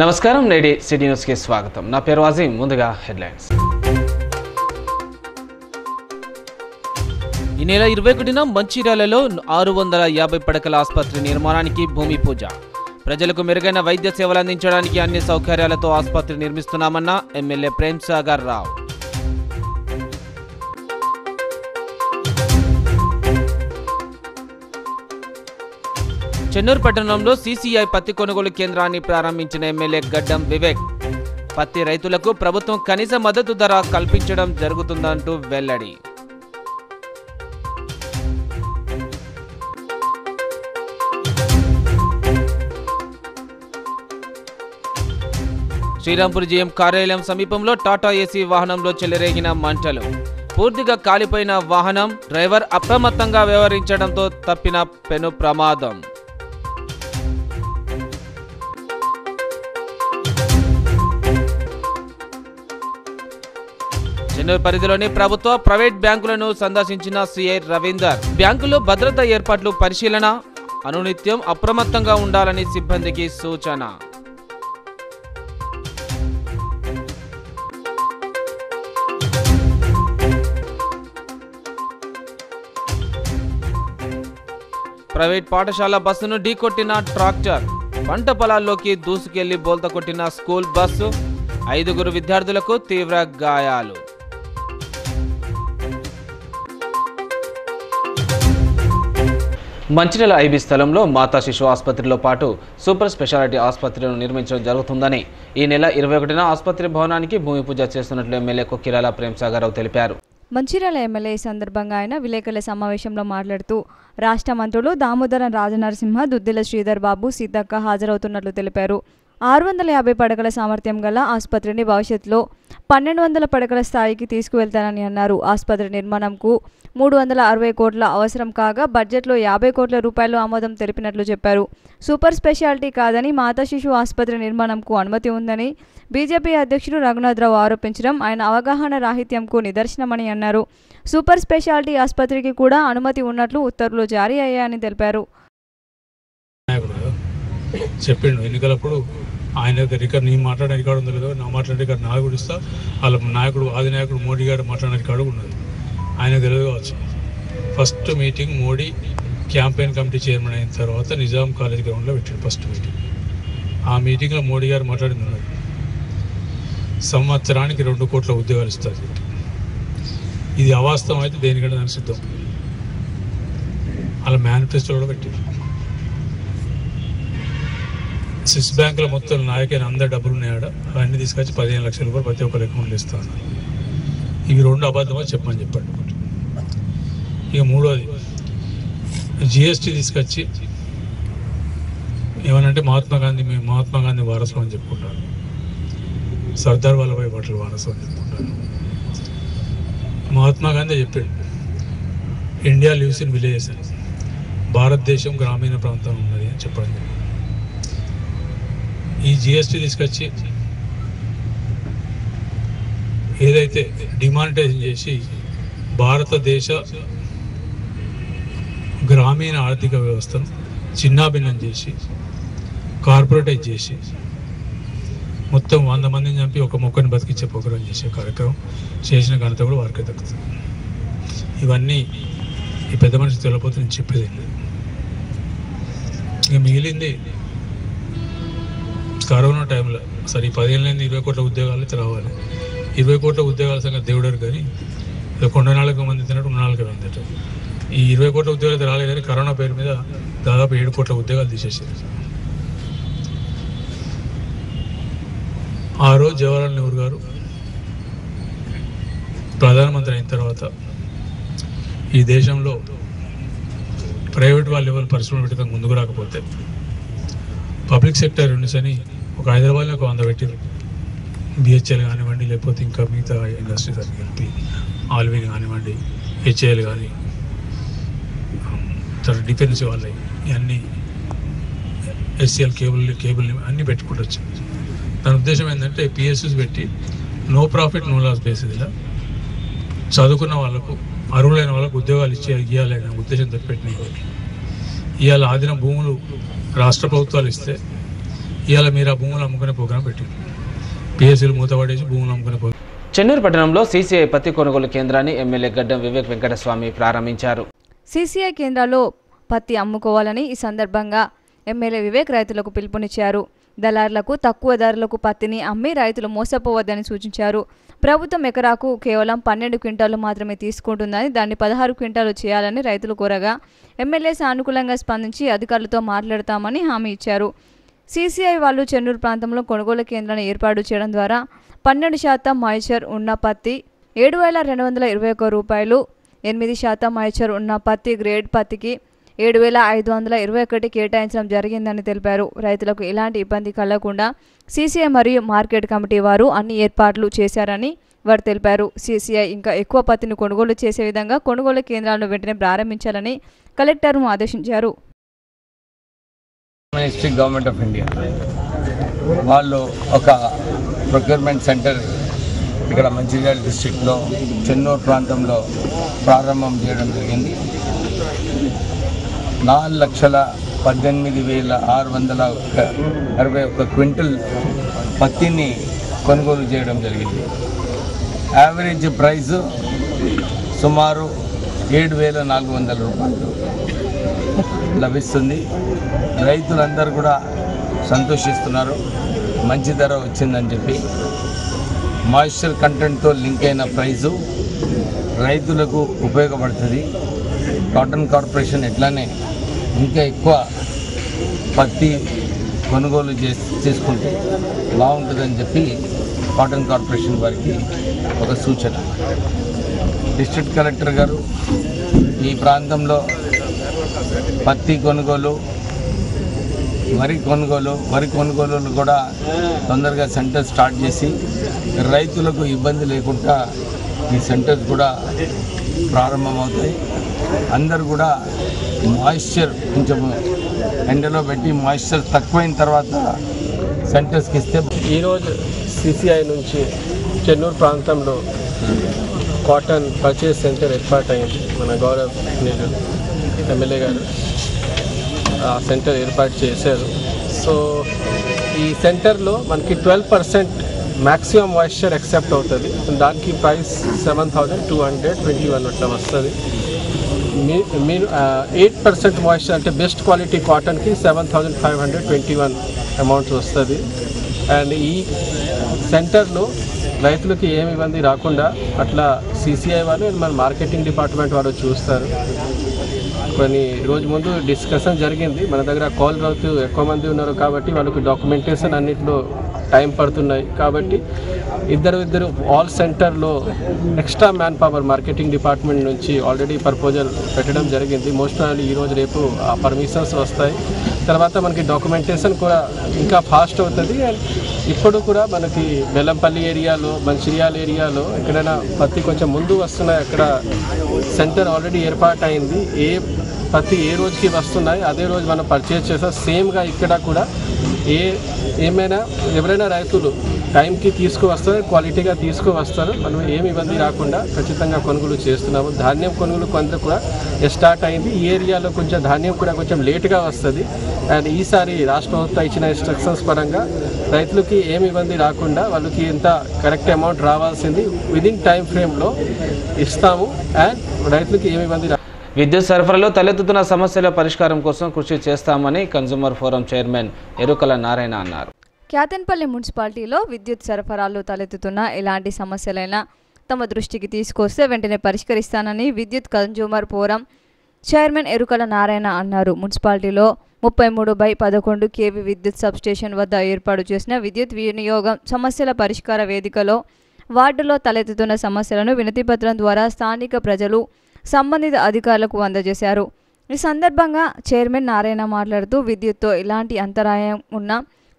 నమస్కారం, నేటి city news కి స్వాగతం. నా పేరు అజీం. ముందుగా హెడ్లైన్స్. ఈ నెల 21న మంచిర్యాలలో 650 పడకల ఆసుపత్రి నిర్మాణానికి భూమి పూజ. ప్రజలకు మెరుగైన వైద్య సేవలు అందించడానికి అన్ని సౌకర్యాలతో ఆసుపత్రి నిర్మిస్తున్నామన్న ఎమ్మెల్యే ప్రేమ్సాగర్ రావు. చెన్నూరు పట్టణంలో సీసీఐ పత్తి కొనుగోలు కేంద్రాన్ని ప్రారంభించిన ఎమ్మెల్యే గడ్డం వివేక్. పత్తి రైతులకు ప్రభుత్వం కనీస మద్దతు ధర కల్పించడం జరుగుతుందంటూ వెల్లడి. శ్రీరాంపూర్ జీఎం కార్యాలయం సమీపంలో టాటా ఏసీ వాహనంలో చెలరేగిన మంటలు. పూర్తిగా కాలిపోయిన వాహనం, డ్రైవర్ అప్రమత్తంగా వ్యవహరించడంతో తప్పిన పెను ప్రమాదం. చెన్నూరు పరిధిలోని ప్రభుత్వ, ప్రైవేట్ బ్యాంకులను సందర్శించిన సిఐ రవీందర్. బ్యాంకులో భద్రతా ఏర్పాట్లు పరిశీలన, అనునిత్యం అప్రమత్తంగా ఉండాలని సిబ్బందికి సూచన. ప్రైవేట్ పాఠశాల బస్సును ఢీకొట్టిన ట్రాక్టర్. పంట పొలాల్లోకి దూసుకెళ్లి బోల్తా కొట్టిన స్కూల్ బస్సు. 5 విద్యార్థులకు తీవ్ర గాయాలు. మంచిర్యాల ఐబీ స్థలంలో మాతా శిశు ఆసుపత్రిలో పాటు సూపర్ స్పెషాలిటీ ఆసుపత్రిను నిర్మించడం జరుగుతుందని ఈ నెల 21న ఆసుపత్రి భవనానికి భూమి పూజ చేస్తున్నట్లు ఎమ్మెల్యే కొక్కిరాల ప్రేమ్సాగర్ రావు తెలిపారు. మంచిర్యాల ఎమ్మెల్యే ఈ సందర్భంగా ఆయన విలేకరుల సమావేశంలో మాట్లాడుతూ రాష్ట్ర మంత్రులు దామోదరం రాజనరసింహ, దుద్దిల శ్రీధర్ బాబు, సీతక్క హాజరవుతున్నట్లు తెలిపారు. 650 పడకల సామర్థ్యం గల ఆసుపత్రిని భవిష్యత్తులో 1200 పడకల స్థాయికి తీసుకువెళ్తానని అన్నారు. ఆసుపత్రి నిర్మాణంకు 360 కోట్ల అవసరం కాగా బడ్జెట్లో 50 కోట్ల రూపాయలు ఆమోదం తెలిపినట్లు చెప్పారు. సూపర్ స్పెషాలిటీ కాదని మాతా శిశు ఆసుపత్రి నిర్మాణంకు అనుమతి ఉందని బీజేపీ అధ్యక్షుడు రఘునాథరావు ఆరోపించడం ఆయన అవగాహన రాహిత్యంకు నిదర్శనమని అన్నారు. సూపర్ స్పెషాలిటీ ఆసుపత్రికి కూడా అనుమతి ఉన్నట్లు ఉత్తర్వులు జారీ అయ్యాయని తెలిపారు. చెప్పిండు ఎన్నికలప్పుడు ఆయన రికార్డు, నీ మాట్లాడే రికార్డు ఉందో లేదో, నా మాట్లాడే రికార్డు నాకు కూడా ఇస్తా. వాళ్ళ నాయకుడు, ఆది నాయకుడు మోడీ గారు మాట్లాడే రికార్డు ఉన్నది, ఆయన తెలియదు కావచ్చు. First meeting Modi campaign committee chairman అయిన తర్వాత నిజాం కాలేజ్ గ్రౌండ్లో పెట్టాడు ఫస్ట్ మీటింగ్. ఆ మీటింగ్లో మోడీ గారు మాట్లాడింది ఉన్నది, సంవత్సరానికి 2 కోట్ల ఉద్యోగాలు ఇస్తారు. ఇది అవాస్తవం అయితే దేనికంటే దానికి సిద్ధం. అలా మేనిఫెస్టో కూడా పెట్టారు. స్విస్ బ్యాంకులో మొత్తం నాయకైన అందరు డబ్బులు ఉన్నాయాడ, అవన్నీ తీసుకొచ్చి 15 లక్షల రూపాయలు ప్రతి ఒక్కరు అకౌంట్లు ఇస్తాను. ఇవి 2 అబద్ధమని చెప్పండి. ఇక 3వది జిఎస్టీ తీసుకొచ్చి ఏమనంటే మహాత్మా గాంధీ వారసులు అని చెప్పుకుంటారు, సర్దార్ వల్లభాయ్ పటేల్ వారసులు అని చెప్పుకుంటారు. మహాత్మా గాంధీ చెప్పాడు, ఇండియా లివ్స్ ఇన్ విలేజెస్ అని, భారతదేశం గ్రామీణ ప్రాంతం ఉన్నది అని చెప్పండి. ఈ జిఎస్టీ తీసుకొచ్చి ఏదైతే డిమానిటైజేషన్ చేసి భారతదేశ గ్రామీణ ఆర్థిక వ్యవస్థను చిన్నాభిన్నం చేసి కార్పొరేటైజ్ చేసి మొత్తం 100 మందిని చంపి ఒక మొక్కని బతికించే ప్రోగ్రాం చేసే కార్యక్రమం చేసిన ఘనత కూడా వారికే దక్కుతుంది. ఇవన్నీ ఈ పెద్ద మనిషి తెలియకపోతే నేను చెప్పేది. ఇక మిగిలింది కరోనా టైంలో సరే 10 ఏళ్ళని 20 కోట్ల ఉద్యోగాలు అయితే రావాలి. 20 కోట్ల ఉద్యోగాల సంగతి దేవుడారు కానీ కొండ 4 మంది తిన్నట్టు 4 మంది తింటారు. ఈ 20 కోట్ల ఉద్యోగాలు అయితే రాలేదు కానీ కరోనా పేరు మీద దాదాపు 7 కోట్ల ఉద్యోగాలు తీసేసారు. ఆ రోజు జవహర్లాల్ నెహ్రూ గారు ప్రధానమంత్రి అయిన తర్వాత ఈ దేశంలో ప్రైవేట్ వాళ్ళు ఎవరు పరిశ్రమలు పెట్టడం ముందుకు రాకపోతే పబ్లిక్ సెక్టర్ యూనిట్స్ అని ఒక హైదరాబాద్లో ఒక 100 పెట్టారు. బిహెచ్ఎల్ కానివ్వండి, లేకపోతే ఇంకా మిగతా ఇండస్ట్రీస్ అని కలిపి ఆల్వీ కానివ్వండి, హెచ్ఏఎల్ కానీ, తర్వాత డిఫెన్స్ వాళ్ళవి ఇవన్నీ ఎస్సీఎల్ కేబుల్ అన్నీ పెట్టుకుంటూ వచ్చాయి. దాని ఉద్దేశం ఏంటంటే పిఎస్యూస్ పెట్టి నో ప్రాఫిట్ నో లాస్ బేసిస్లో చదువుకున్న వాళ్ళకు, అర్హులైన వాళ్ళకు ఉద్యోగాలు ఇవ్వాలనే ఉద్దేశంతో పెట్టినాయి. ఇవాళ ఆదిన భూములు రాష్ట్ర ప్రభుత్వాలు ఇస్తే ఇవాళ మీరు ఆ భూములు అమ్ముకునే ప్రోగ్రాం పెట్టింది. పిఎస్సీలు మూతపడేసి భూములు అమ్ముకునే ప్రోగ్రాం. చెన్నూరు పట్టణంలో సీసీఐ పత్తి కొనుగోలు కేంద్రాన్ని ఎమ్మెల్యే గడ్డం వివేక్ వెంకటస్వామి ప్రారంభించారు. సీసీఐ కేంద్రాల్లో పత్తి అమ్ముకోవాలని ఈ సందర్భంగా ఎమ్మెల్యే వివేక్ రైతులకు పిలుపునిచ్చారు. దళారులకు తక్కువ ధరలకు పత్తిని అమ్మి రైతులు మోసపోవద్దని సూచించారు. ప్రభుత్వం ఎకరాకు కేవలం 12 క్వింటాలు మాత్రమే తీసుకుంటుందని దాన్ని 16 క్వింటాలు చేయాలని రైతులు కోరగా ఎమ్మెల్యే సానుకూలంగా స్పందించి అధికారులతో మాట్లాడతామని హామీ ఇచ్చారు. సీసీఐ వాళ్ళు చెన్నూరు ప్రాంతంలో కొనుగోలు కేంద్రాన్ని ఏర్పాటు చేయడం ద్వారా 12% మాయిశ్చర్ ఉన్న పత్తి 7,221 రూపాయలు, 8% మాయిశ్చర్ ఉన్న పత్తి గ్రేడ్ పత్తికి 7,521 కేటాయించడం జరిగిందని తెలిపారు. రైతులకు ఎలాంటి ఇబ్బంది కలగకుండా సీసీఐ మరియు మార్కెట్ కమిటీ వారు అన్ని ఏర్పాట్లు చేశారని వారు తెలిపారు. సీసీఐ ఇంకా ఎక్కువ పత్తిని కొనుగోలు చేసే విధంగా కొనుగోలు కేంద్రాలను వెంటనే ప్రారంభించాలని కలెక్టర్ను ఆదేశించారు. మినిస్ట్రీ గవర్నమెంట్ ఆఫ్ ఇండియా వాళ్ళు ఒక ప్రొక్యూర్మెంట్ సెంటర్ ఇక్కడ మంచిర్యాల డిస్ట్రిక్ట్లో చెన్నూరు ప్రాంతంలో ప్రారంభం చేయడం జరిగింది. 4,18,661 క్వింటల్ పత్తిని కొనుగోలు చేయడం జరిగింది. యావరేజ్ ప్రైస్ సుమారు 7,400 రూపాయలు లభిస్తుంది. రైతులందరూ కూడా సంతోషిస్తున్నారు. మంచి ధర వచ్చిందని చెప్పి మాయిశ్చర్ కంటెంట్తో లింక్ అయిన ప్రైజు రైతులకు ఉపయోగపడుతుంది. కాటన్ కార్పొరేషన్ ఎట్లానే ఇంకా ఎక్కువ పత్తి కొనుగోలు చేసుకుంటే బాగుంటుందని చెప్పి కాటన్ కార్పొరేషన్ వారికి ఒక సూచన. డిస్ట్రిక్ట్ కలెక్టర్ గారు ఈ ప్రాంతంలో పత్తి కొనుగోలు, వరి కొనుగోలు కూడా తొందరగా సెంటర్ స్టార్ట్ చేసి రైతులకు ఇబ్బంది లేకుండా ఈ సెంటర్స్ కూడా ప్రారంభమవుతాయి. అందరూ కూడా మాయిశ్చర్ కొంచెం ఎండలో పెట్టి మాయిశ్చర్ తక్కువైన తర్వాత సెంటర్స్కి ఇస్తే. ఈరోజు సిసిఐ నుంచి చెన్నూరు ప్రాంతంలో కాటన్ పర్చేస్ సెంటర్ ఏర్పాటైంది. మన గౌరవ్ ఎమ్మెల్యే గారు ఆ సెంటర్ ఏర్పాటు చేశారు. సో ఈ సెంటర్లో మనకి 12% మ్యాక్సిమం మాయిశ్చర్ యాక్సెప్ట్ అవుతుంది. దానికి ప్రైస్ 7,221 అట్లా వస్తుంది. 8% మాయిశ్చర్ అంటే బెస్ట్ క్వాలిటీ కాటన్కి 7,521 అమౌంట్స్ వస్తుంది. అండ్ ఈ సెంటర్లో రైతులకి ఏమి ఇబ్బంది రాకుండా అట్లా సీసీఐ వాళ్ళు మన మార్కెటింగ్ డిపార్ట్మెంట్ వాళ్ళు చూస్తారు. కొన్ని రోజు ముందు డిస్కషన్ జరిగింది. మన దగ్గర కాల్ రైతు ఎక్కువ మంది ఉన్నారు కాబట్టి వాళ్ళకి డాక్యుమెంటేషన్ అన్నింటిలో టైం పడుతున్నాయి. కాబట్టి ఇద్దరు ఆల్ సెంటర్లో extra man power marketing department నుంచి ఆల్రెడీ ప్రపోజల్ పెట్టడం జరిగింది. మోస్ట్ ప్రాబ్లీ ఈరోజు రేపు ఆ పర్మిషన్స్ వస్తాయి. తర్వాత మనకి డాక్యుమెంటేషన్ కూడా ఇంకా ఫాస్ట్ అవుతుంది. అండ్ ఇప్పుడు కూడా మనకి బెల్లంపల్లి ఏరియాలో, మంచిర్యాల ఏరియాలో ఎక్కడైనా పత్తి కొంచెం ముందు వస్తున్నాయి, అక్కడ సెంటర్ ఆల్రెడీ ఏర్పాటు అయింది. పత్తి ఏ రోజుకి వస్తున్నాయి అదే రోజు మనం పర్చేజ్ చేస్తాం. సేమ్గా ఇక్కడ కూడా ఏమైనా ఎవరైనా రైతులు టైంకి తీసుకువస్తారు, క్వాలిటీగా తీసుకువస్తారు. మనం ఏమి ఇబ్బంది రాకుండా ఖచ్చితంగా కొనుగోలు చేస్తున్నాము. ధాన్యం కొనుగోలు కొంత కూడా స్టార్ట్ అయింది. ఈ ఏరియాలో కొంచెం ధాన్యం కూడా కొంచెం లేటుగా వస్తుంది. అండ్ ఈసారి రాష్ట్ర ప్రభుత్వం ఇచ్చిన ఇన్స్ట్రక్షన్స్ పరంగా రైతులకి ఏమి ఇబ్బంది రాకుండా వాళ్ళకి ఎంత కరెక్ట్ అమౌంట్ రావాల్సింది విదిన్ టైం ఫ్రేమ్లో ఇస్తాము. అండ్ రైతులకి ఏమి ఇబ్బంది విద్యుత్ సరఫరాలో తలెత్తుతున్న సమస్యల పరిష్కారం కోసం కృషి చేస్తామని కన్జ్యూమర్ ఫోరం చైర్మన్ ఎరుకల నారాయణ అన్నారు. క్యాతన్పల్లి మున్సిపాలిటీలో విద్యుత్ సరఫరాలో తలెత్తుతున్న ఎలాంటి సమస్యలైనా తమ దృష్టికి తీసుకొస్తే వెంటనే పరిష్కరిస్తానని విద్యుత్ కన్జ్యూమర్ ఫోరం చైర్మన్ ఎరుకల నారాయణ అన్నారు. మున్సిపాలిటీలో 33/11 kV విద్యుత్ సబ్స్టేషన్ వద్ద ఏర్పాటు చేసిన విద్యుత్ వినియోగం సమస్యల పరిష్కార వేదికలో వార్డులో తలెత్తుతున్న సమస్యలను వినతిపత్రం ద్వారా స్థానిక ప్రజలు సంబంధిత అధికారులకు అందజేశారు. ఈ సందర్భంగా చైర్మన్ నారాయణ మాట్లాడుతూ విద్యుత్తో ఎలాంటి అంతరాయం ఉన్నా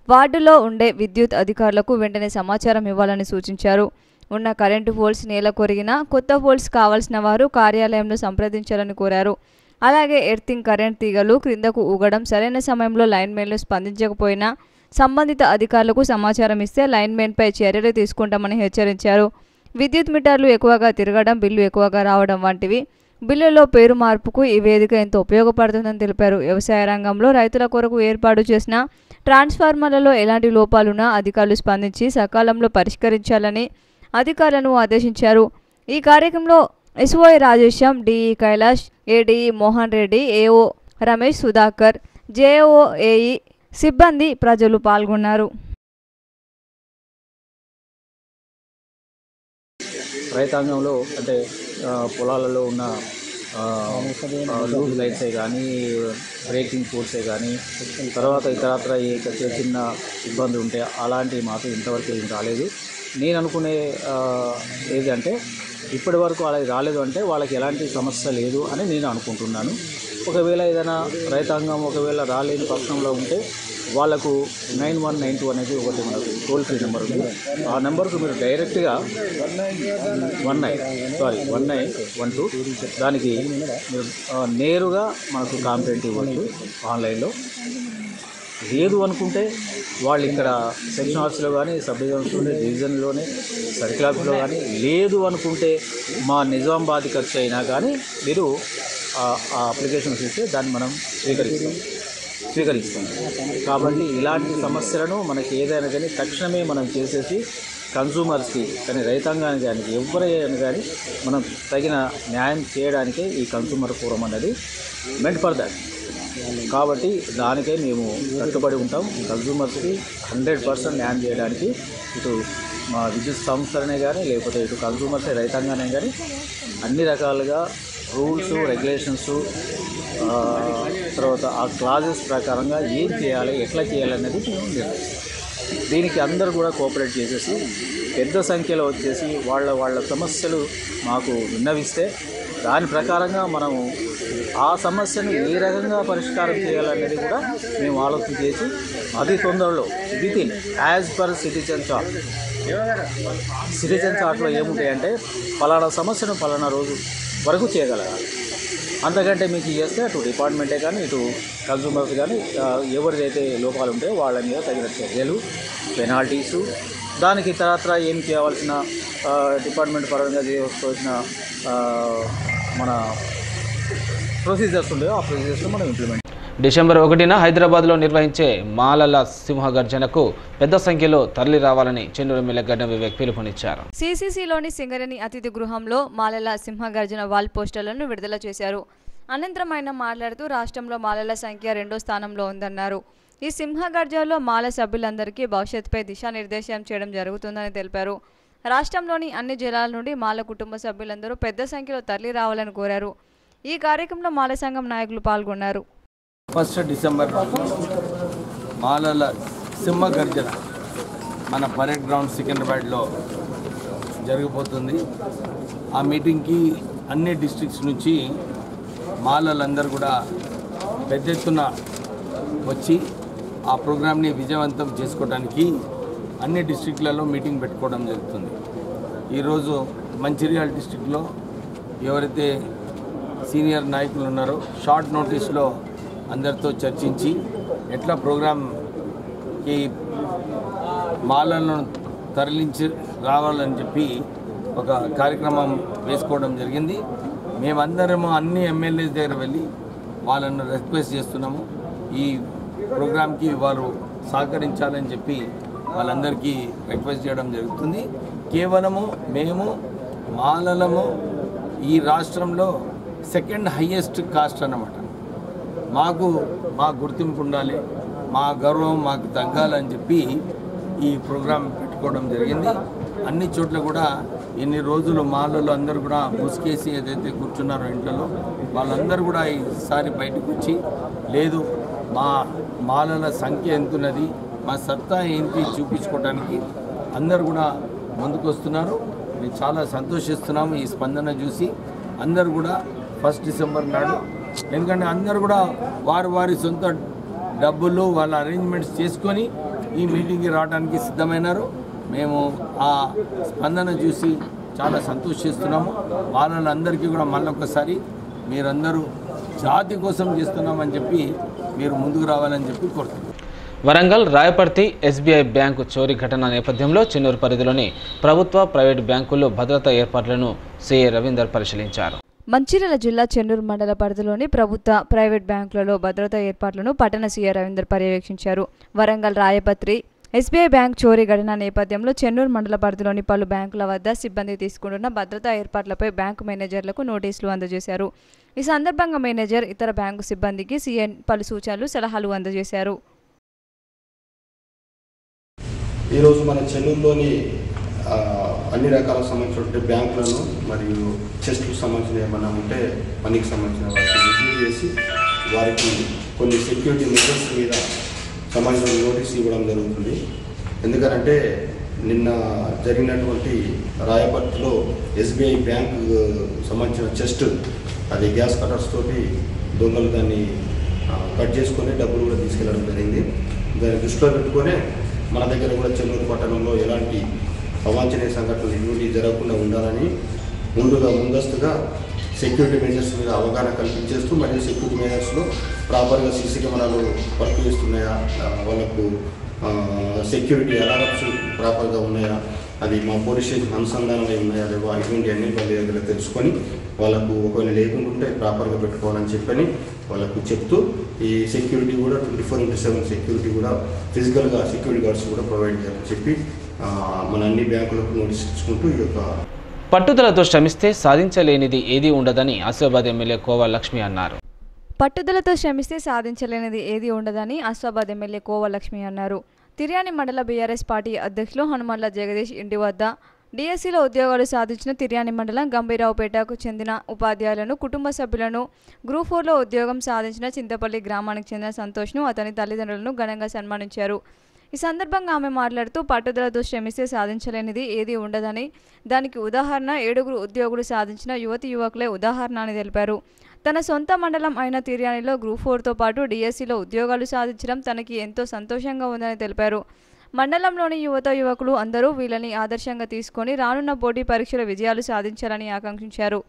వార్డులో ఉండే విద్యుత్ అధికారులకు వెంటనే సమాచారం ఇవ్వాలని సూచించారు. ఉన్న కరెంటు పోల్స్ నేల కొరిగినా కొత్త పోల్స్ కావాల్సిన వారు కార్యాలయంలో సంప్రదించాలని కోరారు. అలాగే ఎర్తింగ్ కరెంట్ తీగలు క్రిందకు ఊగడం, సరైన సమయంలో లైన్మెన్లు స్పందించకపోయినా సంబంధిత అధికారులకు సమాచారం ఇస్తే లైన్మెన్పై చర్యలు తీసుకుంటామని హెచ్చరించారు. విద్యుత్ మీటర్లు ఎక్కువగా తిరగడం, బిల్లు ఎక్కువగా రావడం వంటివి బిల్లులో పేరు మార్పుకు ఈ వేదిక ఎంతో ఉపయోగపడుతుందని తెలిపారు. వ్యవసాయ రంగంలో రైతుల కొరకు ఏర్పాటు చేసిన ట్రాన్స్ఫార్మర్లలో ఎలాంటి లోపాలున్నా అధికారులు స్పందించి సకాలంలో పరిష్కరించాలని అధికారులను ఆదేశించారు. ఈ కార్యక్రమంలో SOI Rajesham, DE Kailash, ADE Mohan Reddy, AO Ramesh, Sudhakar, JOAE సిబ్బంది, ప్రజలు పాల్గొన్నారు. రైతాంగంలో అంటే పొలాలలో ఉన్న లూజ్ లైట్సే కానీ, బ్రేకింగ్ ఫోర్సే కానీ, తర్వాత ఇతరత్ర చిన్న ఇబ్బందులు ఉంటే అలాంటివి మాకు ఇంతవరకు ఏం రాలేదు. నేను అనుకునే ఏదంటే ఇప్పటి వరకు అలా రాలేదు అంటే వాళ్ళకి ఎలాంటి సమస్య లేదు అని నేను అనుకుంటున్నాను. ఒకవేళ ఏదైనా రైతాంగం ఒకవేళ రాలేని పక్షంలో ఉంటే వాళ్ళకు 9192 అనేది ఒకటి మనకు టోల్ ఫ్రీ నెంబర్ ఉంది. ఆ నెంబర్కు మీరు డైరెక్ట్గా 1912 దానికి మీరు నేరుగా మనకు కంప్లైంట్ ఇవ్వచ్చు ఆన్లైన్లో. లేదు అనుకుంటే వాళ్ళు ఇక్కడ సెక్షన్ ఆఫీస్లో కానీ, సబ్ డివిజన్స్లోనే, డివిజన్లోనే, సర్కిల్ ఆఫీస్లో కానీ, లేదు అనుకుంటే మా నిజామాబాద్ ఖర్చు అయినా కానీ మీరు ఆ అప్లికేషన్స్ ఇస్తే దాన్ని మనం స్వీకరిస్తాం. కాబట్టి ఇలాంటి సమస్యలను మనకి ఏదైనా కానీ తక్షణమే మనం చేసేసి కన్సూమర్స్కి కానీ, రైతాంగానికి కానీ, ఎవరైనా కానీ మనం తగిన న్యాయం చేయడానికే ఈ కన్సూమర్ ఫోరం అనేది మెంట్ ఫర్ దట్. కాబట్టి దానికే మేము కట్టుబడి ఉంటాం. కన్సూమర్స్కి 100% న్యాయం చేయడానికి ఇటు మా విద్యుత్ సంస్థలనే కానీ, లేకపోతే ఇటు కన్సూమర్స్ రైతాంగానే కానీ అన్ని రకాలుగా రూల్స్, రెగ్యులేషన్స్, తర్వాత ఆ క్లాజెస్ ప్రకారంగా ఏం చేయాలి, ఎట్లా చేయాలనేది మేము నిర్ణయిస్తాం. దీనికి అందరూ కూడా కోఆపరేట్ చేసేసి పెద్ద సంఖ్యలో వచ్చేసి వాళ్ళ సమస్యలు మాకు విన్నవిస్తే దాని ప్రకారంగా మనము ఆ సమస్యను ఏ రకంగా పరిష్కారం చేయాలనేది కూడా మేము ఆలోచన చేసి అతి తొందరలో వితిన్ యాజ్ పర్ సిటిజన్ చార్ట్లో ఏముంటాయంటే ఫలానా సమస్యను ఫలానా రోజు వరకు చేయగలగాలి. అంతకంటే మీకు చేస్తే అటు డిపార్ట్మెంటే కానీ, ఇటు కన్సూమర్స్ కానీ ఎవరిదైతే లోపాలు ఉంటాయో వాళ్ళ మీద తగిన చర్యలు, పెనాల్టీసు, దానికి తర్వాత ఏం చేయవలసిన డిపార్ట్మెంట్ పరంగా చేయవలసిన మన ప్రొసీజర్స్ ఉంటాయో ఆ ప్రొసీజర్స్లో మనం ఇంప్లిమెంట్. డిసెంబర్ 1న హైదరాబాద్లో నిర్వహించే మాలల సింహగర్జనకు పెద్ద సంఖ్యలో తరలి రావాలని చెన్నూరు ఎమ్మెల్యే గడ్డం వివేక్ పిలుపునిచ్చారు. సిసిసిలోని సింగరేణి అతిథి గృహంలో మాలల సింహగర్జన వాల్ పోస్టర్లను విడుదల చేశారు. అనంతరం ఆయన మాట్లాడుతూ రాష్ట్రంలో మాలల సంఖ్య 2వ స్థానంలో ఉందన్నారు. ఈ సింహగర్జనలో మాల సభ్యులందరికీ భవిష్యత్తుపై దిశానిర్దేశం చేయడం జరుగుతుందని తెలిపారు. రాష్ట్రంలోని అన్ని జిల్లాల నుండి మాల కుటుంబ సభ్యులందరూ పెద్ద సంఖ్యలో తరలి రావాలని కోరారు. ఈ కార్యక్రమంలో మాల సంఘం నాయకులు పాల్గొన్నారు. 1 డిసెంబర్ మాలల సింహగర్జన మన పరేడ్ గ్రౌండ్ సికింద్రాబాద్లో జరగబోతుంది. ఆ మీటింగ్కి అన్ని డిస్ట్రిక్ట్స్ నుంచి మాలలందరూ కూడా పెద్ద ఎత్తున వచ్చి ఆ ప్రోగ్రామ్ని విజయవంతం చేసుకోవడానికి అన్ని డిస్ట్రిక్ట్లలో మీటింగ్ పెట్టుకోవడం జరుగుతుంది. ఈరోజు మంచిర్యాల డిస్ట్రిక్ట్లో ఎవరైతే సీనియర్ నాయకులు ఉన్నారో షార్ట్ నోటీస్లో అందరితో చర్చించి ఎట్లా ప్రోగ్రామ్కి మాలలను తరలించి రావాలని చెప్పి ఒక కార్యక్రమం వేసుకోవడం జరిగింది. మేమందరము అన్ని ఎమ్మెల్యేస్ దగ్గర వెళ్ళి వాళ్ళను రిక్వెస్ట్ చేస్తున్నాము. ఈ ప్రోగ్రామ్కి వారు సహకరించాలని చెప్పి వాళ్ళందరికీ రిక్వెస్ట్ చేయడం జరుగుతుంది. కేవలము మేము మాలలము ఈ రాష్ట్రంలో సెకండ్ హైయెస్ట్ కాస్ట్ అన్నమాట. మాకు మా గుర్తింపు ఉండాలి, మా గౌరవం మాకు తగ్గాలని చెప్పి ఈ ప్రోగ్రాం పెట్టుకోవడం జరిగింది. అన్ని చోట్ల కూడా ఇన్ని రోజులు మాలలు అందరూ కూడా ముసుకేసి ఏదైతే కూర్చున్నారో ఇంట్లో వాళ్ళందరూ కూడా ఈసారి బయటకు వచ్చి లేదు మా మాలల సంఖ్య ఎంతున్నది, మా సత్తా ఏంటి చూపించుకోవడానికి అందరూ కూడా ముందుకు వస్తున్నారు. మేము చాలా సంతోషిస్తున్నాము ఈ స్పందన చూసి. అందరూ కూడా 1 డిసెంబర్ నాడు, ఎందుకంటే అందరూ కూడా వారి సొంత డబ్బులు వాళ్ళ అరేంజ్మెంట్స్ చేసుకొని ఈ మీటింగ్కి రావడానికి సిద్ధమైనారు. మేము ఆ స్పందన చూసి చాలా సంతోషిస్తున్నాము. వాళ్ళందరికీ కూడా మళ్ళొకసారి మీరందరూ జాతి కోసం చేస్తున్నామని చెప్పి మీరు ముందుకు రావాలని చెప్పి కోరుతున్నాం. వరంగల్ రాయపర్తి ఎస్బీఐ బ్యాంకు చోరీ ఘటన నేపథ్యంలో చెన్నూరు పరిధిలోని ప్రభుత్వ, ప్రైవేటు బ్యాంకుల్లో భద్రతా ఏర్పాట్లను సీఐ రవీందర్ పరిశీలించారు. మంచిర్యాల జిల్లా చెన్నూరు మండల పరిధిలోని ప్రభుత్వ ప్రైవేట్ బ్యాంకులలో భద్రతా ఏర్పాట్లను పట్టణ సీఐ రవీందర్ పర్యవేక్షించారు. వరంగల్ రాయపత్రి ఎస్బీఐ బ్యాంక్ చోరీ ఘటన నేపథ్యంలో చెన్నూరు మండల పరిధిలోని పలు బ్యాంకుల వద్ద సిబ్బంది తీసుకుంటున్న భద్రతా ఏర్పాట్లపై బ్యాంకు మేనేజర్లకు నోటీసులు అందజేశారు. ఈ సందర్భంగా మేనేజర్ ఇతర బ్యాంకు సిబ్బందికి సీఐ పలు సూచనలు సలహాలు అందజేశారు. ఈరోజు మన చెన్నూరులోని అన్ని రకాల సంబంధించిన బ్యాంకులను మరియు చెస్ట్కు సంబంధించిన ఏమన్నా ఉంటే మనీకి సంబంధించిన వాటిని రిసీవ్ చేసి వారికి కొన్ని సెక్యూరిటీ మెజర్స్ మీద సంబంధించిన నోటీస్ ఇవ్వడం జరుగుతుంది. ఎందుకంటే నిన్న జరిగినటువంటి రాయపర్తిలో ఎస్బీఐ బ్యాంక్ సంబంధించిన చెస్ట్ అది గ్యాస్ కటర్స్ తోటి దొంగలు దాన్ని కట్ చేసుకొని డబ్బులు కూడా తీసుకెళ్ళడం జరిగింది. దాన్ని దృష్టిలో పెట్టుకొని మన దగ్గర కూడా చెన్నూరు పట్టణంలో ఎలాంటి అవాంఛనీయ సంఘటనలు ఇటువంటి జరగకుండా ఉండాలని ముందస్తుగా సెక్యూరిటీ మెజర్స్ మీద అవగాహన కల్పించేస్తూ మరియు సెక్యూరిటీ మెజర్స్లో ప్రాపర్గా సీసీ కెమెరాలు వర్క్ చేస్తున్నాయా, వాళ్ళకు సెక్యూరిటీ అలారమ్స్ ప్రాపర్గా ఉన్నాయా, అది మా పోలీస్ స్టేషన్ అనుసంధానమై ఉన్నాయా లేవా, ఇటువంటి అన్ని వాళ్ళ దగ్గర తెలుసుకొని వాళ్ళకు ఒకవేళ లేకుంటుంటే ప్రాపర్గా పెట్టుకోవాలని చెప్పని వాళ్ళకు చెప్తూ ఈ సెక్యూరిటీ కూడా 24/7 సెక్యూరిటీ కూడా ఫిజికల్గా సెక్యూరిటీ గార్డ్స్ కూడా ప్రొవైడ్ చేయాలని చెప్పి మన అన్ని బ్యాంకులకు నోటీస్ ఇచ్చుకుంటూ ఈ యొక్క పట్టుదలతో శ్రమిస్తే సాధించలేనిది ఏదీ ఉండదని ఆసిఫాబాద్ ఎమ్మెల్యే కోవా లక్ష్మి అన్నారు. పట్టుదలతో శ్రమిస్తే సాధించలేనిది ఏదీ ఉండదని ఆసిఫాబాద్ ఎమ్మెల్యే కోవా లక్ష్మి అన్నారు. తిర్యాని మండల బీఆర్ఎస్ పార్టీ అధ్యక్షులు హనుమన్ల జగదీష్ ఇంటి వద్ద డిఎస్సీలో ఉద్యోగాలు సాధించిన తిర్యాని మండలం గంభీరావుపేటకు చెందిన ఉపాధ్యాయులను కుటుంబ సభ్యులను గ్రూప్ 4లో ఉద్యోగం సాధించిన చింతపల్లి గ్రామానికి చెందిన సంతోష్ను అతని తల్లిదండ్రులను ఘనంగా సన్మానించారు. ఈ సందర్భంగా ఆమె మాట్లాడుతూ పట్టుదలతో శ్రమిస్తే సాధించలేనిది ఏదీ ఉండదని, దానికి ఉదాహరణ 7 ఉద్యోగులు సాధించిన యువతి యువకులే ఉదాహరణ అని తెలిపారు. తన సొంత మండలం అయిన తిర్యానిలో గ్రూప్ 4తో పాటు డిఎస్సీలో ఉద్యోగాలు సాధించడం తనకి ఎంతో సంతోషంగా ఉందని తెలిపారు. మండలంలోని యువత యువకులు అందరూ వీళ్ళని ఆదర్శంగా తీసుకొని రానున్న పోటీ పరీక్షల విజయాలు సాధించాలని ఆకాంక్షించారు.